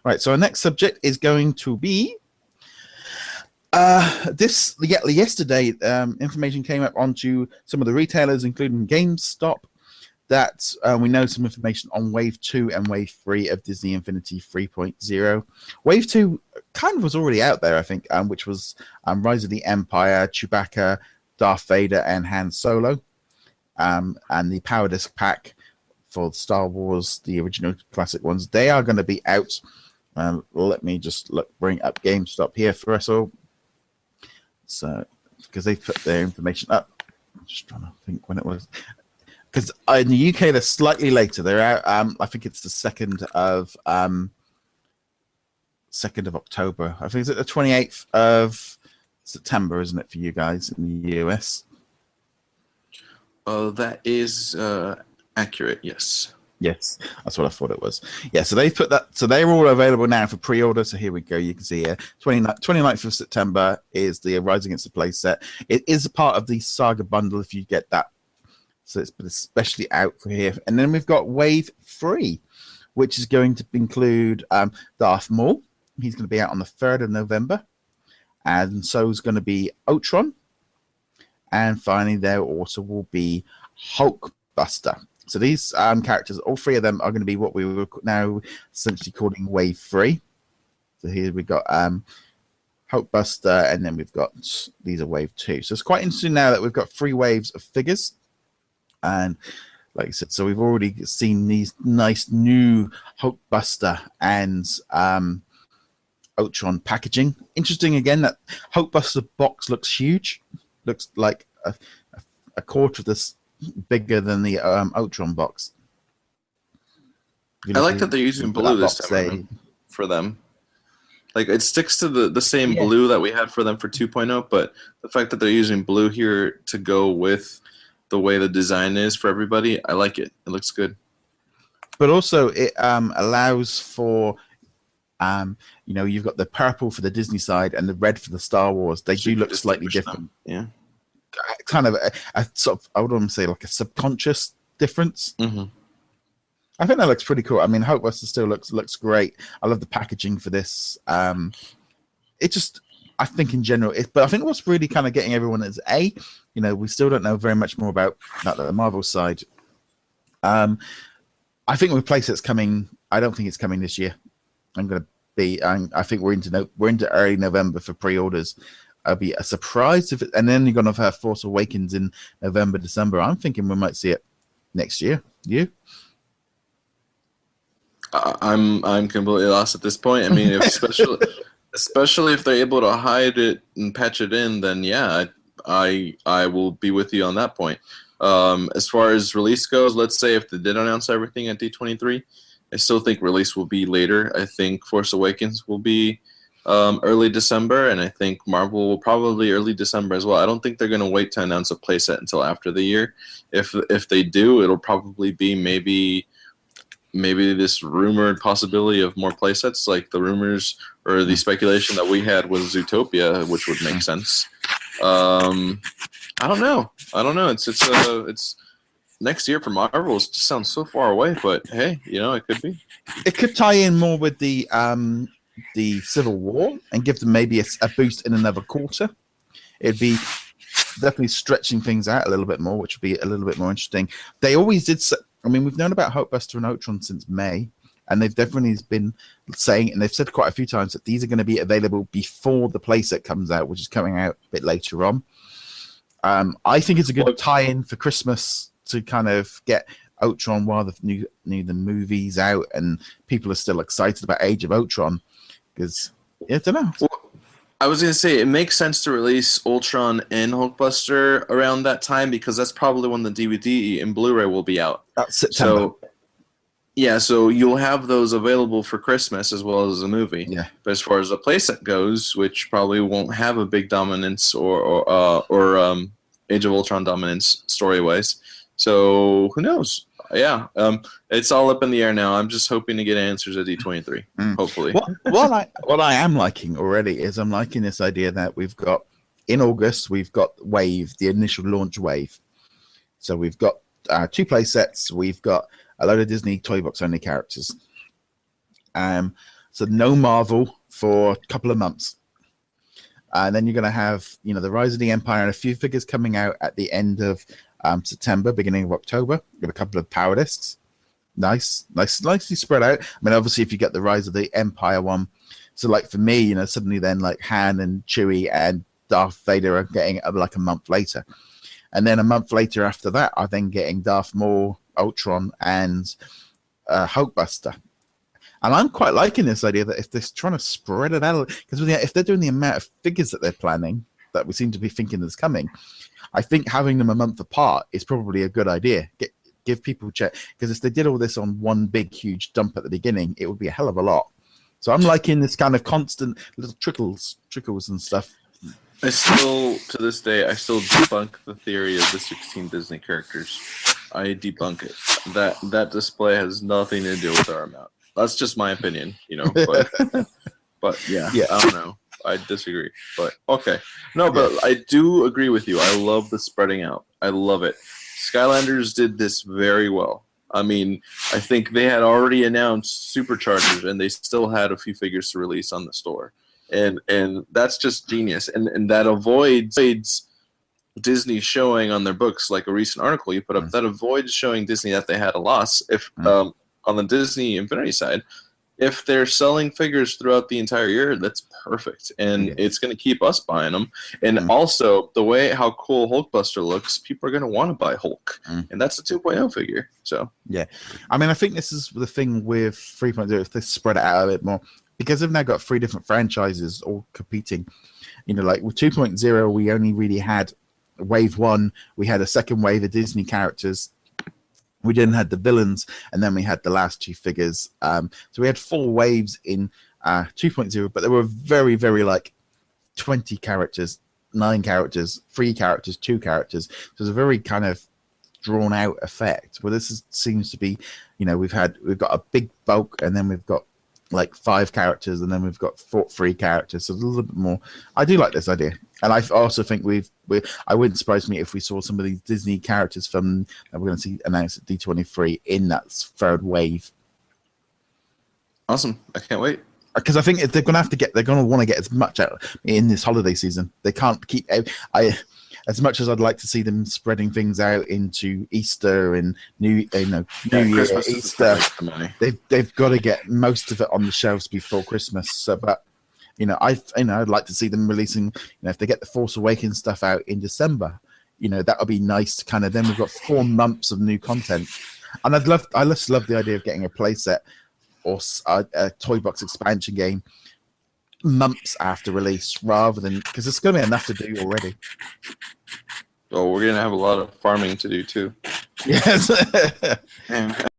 Right, so our next subject is going to be yesterday. Information came up onto some of the retailers, including GameStop, that we know some information on Wave 2 and Wave 3 of Disney Infinity 3.0. Wave 2 kind of was already out there, I think, which was Rise of the Empire, Chewbacca, Darth Vader, and Han Solo, and the Power Disc Pack for Star Wars, the original classic ones. They are going to be out. Let me just bring up GameStop here for us all. So, because they put their information up. I'm just trying to think when it was. Because in the UK, they're slightly later. They're out. I think it's the 2nd of October. I think it's the 28th of September, isn't it, for you guys in the US? That is accurate. Yes. Yes, that's what I thought it was. Yeah, so they put that. So they're all available now for pre-order. So here we go. You can see here, 29th of September is the Rise Against the playset. It is a part of the Saga bundle if you get that. So it's been especially out for here. And then we've got Wave 3, which is going to include Darth Maul. He's going to be out on the 3rd of November. And so is going to be Ultron. And finally, there also will be Hulkbuster. So these characters, all three of them are going to be what we were now essentially calling Wave 3. So here we've got Hulkbuster, and then we've got, these are Wave 2. So it's quite interesting now that we've got 3 waves of figures. And like I said, so we've already seen these nice new Hulkbuster and Ultron packaging. Interesting again that Hulkbuster box looks huge. Looks like a quarter of this bigger than the Ultron box. I like that they're using blue this time for them. Like, it sticks to the same blue that we had for them for 2.0, but the fact that they're using blue here to go with the way the design is for everybody, I like it. It looks good. But also it allows for you've got the purple for the Disney side and the red for the Star Wars. They do look slightly different. Yeah. Kind of a sort of, I would want to say, like a subconscious difference. Mm-hmm. I think that looks pretty cool. I mean, Hulkbuster still looks great. I love the packaging for this. It just, I think in general, but I think what's really kind of getting everyone is we still don't know very much more about the Marvel side. I think with playsets coming, I don't think it's coming this year. I think we're into early November for pre-orders. I'll be surprised if it, and then you're going to have Force Awakens in November, December. I'm thinking we might see it next year. You? I'm completely lost at this point. I mean, especially if they're able to hide it and patch it in, then yeah, I will be with you on that point. As far as release goes, let's say if they did announce everything at D23, I still think release will be later. I think Force Awakens will be early December, and I think Marvel will probably early December as well. I don't think they're going to wait to announce a playset until after the year. If they do, it'll probably be maybe this rumored possibility of more playsets, like the rumors or the speculation that we had was Zootopia, which would make sense. I don't know. It's next year for Marvel. It just sounds so far away, but hey, it could be. It could tie in more with the Civil War and give them maybe a boost in another quarter. It'd be definitely stretching things out a little bit more, which would be a little bit more interesting. They always did. I mean, we've known about Hulkbuster and Ultron since May, and they've definitely been saying, and they've said quite a few times, that these are going to be available before the playset comes out, which is coming out a bit later on. I think it's a good tie-in for Christmas to kind of get Ultron while the movie's out and people are still excited about Age of Ultron. Because, I don't know. Well, I was going to say, it makes sense to release Ultron and Hulkbuster around that time because that's probably when the DVD and Blu-ray will be out. That's September. So you'll have those available for Christmas as well as the movie. Yeah. But as far as the playset goes, which probably won't have a big dominance or Age of Ultron dominance story-wise. So who knows? Yeah, it's all up in the air now. I'm just hoping to get answers at D23, hopefully. What I am liking already is I'm liking this idea that we've got, in August, we've got Wave, the initial launch wave. So we've got 2 play sets. We've got a load of Disney Toy Box only characters. So no Marvel for a couple of months. And then you're going to have, the Rise of the Empire and a few figures coming out at the end of September, beginning of October. Got a couple of power discs. Nicely spread out. I mean, obviously, if you get the Rise of the Empire one, so like for me, suddenly then like Han and Chewie and Darth Vader are getting like a month later. And then a month later after that, I'm then getting Darth Maul, Ultron, and Hulkbuster. And I'm quite liking this idea that if they're trying to spread it out, because if they're doing the amount of figures that they're planning, that we seem to be thinking is coming, I think having them a month apart is probably a good idea. Give people a check, because if they did all this on one big, huge dump at the beginning, it would be a hell of a lot. So I'm liking this kind of constant little trickles and stuff. I still, to this day, debunk the theory of the 16 Disney characters. I debunk it. That display has nothing to do with our amount. That's just my opinion, But yeah, I don't know. I disagree. But okay. No, but I do agree with you. I love the spreading out. I love it. Skylanders did this very well. I mean, I think they had already announced Superchargers, and they still had a few figures to release on the store. And that's just genius. And that avoids Disney showing on their books, like a recent article you put up, that avoids showing Disney that they had a loss. If on the Disney Infinity side, if they're selling figures throughout the entire year, that's perfect. And it's going to keep us buying them. And also, the way how cool Hulkbuster looks, people are going to want to buy Hulk. And that's a 2.0 figure. So yeah. I mean, I think this is the thing with 3.0, if they spread it out a bit more, because they've now got 3 different franchises all competing. Like with 2.0, we only really had wave 1. We had a second wave of Disney characters. We then had the villains, and then we had the last 2 figures. So we had 4 waves in 2.0, but there were very, very 20 characters, 9 characters, 3 characters, 2 characters. So it's a very kind of drawn out effect. Well, seems to be, we've got a big bulk, and then we've got 5 characters, and then we've got 3 characters. So a little bit more. I do like this idea, and I also think I wouldn't surprise me if we saw some of these Disney characters that we're going to see announced at D23 in that 3rd wave. Awesome! I can't wait. Because I think they're going to want to get as much out in this holiday season. They can't keep. As much as I'd like to see them spreading things out into Easter and New Year, Easter, they've got to get most of it on the shelves before Christmas. So, but I'd like to see them releasing. If they get the Force Awakens stuff out in December, that would be nice to kind of. Then we've got 4 months of new content, and I just love the idea of getting a playset or a toy box expansion game months after release, rather than, because it's going to be enough to do already. Oh, we're going to have a lot of farming to do too. Yes. Yeah.